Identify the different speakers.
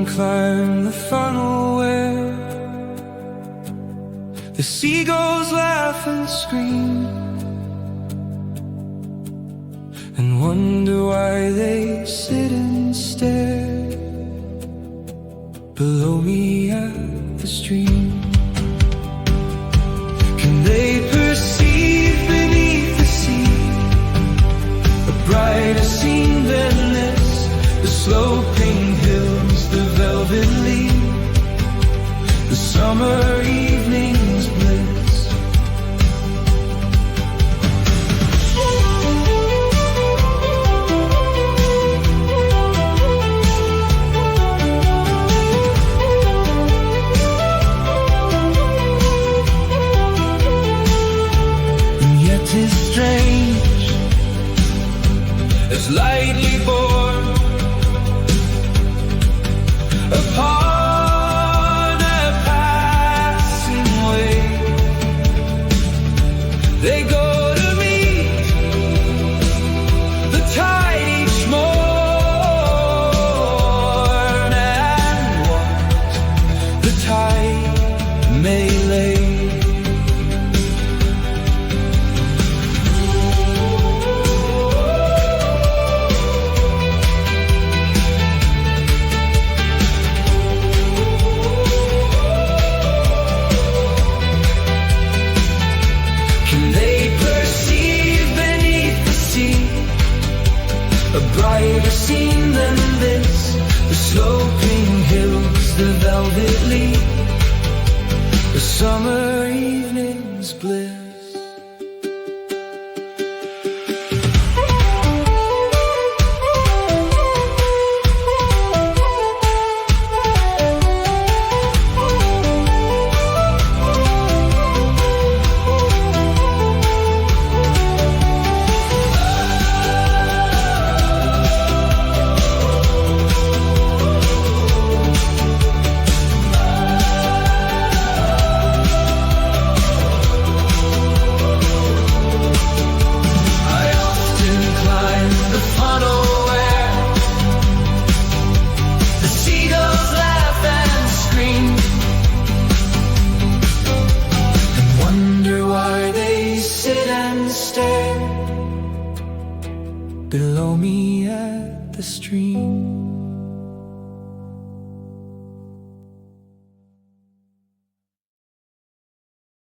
Speaker 1: climb the funnel where the seagulls laugh and scream, and wonder why they sit and stare below me at the stream. Can they perceive beneath the sea a brighter scene than this? The sloping hills, the velvet leaf, the summer evening's bliss. And yet 'tis strange, as lightly borne upon a passing wave, they go to meet the tide each morn, and what the tide may lay. A brighter scene than this, the sloping hills, the velvet leaf, the summer evening's bliss. Below me at the stream.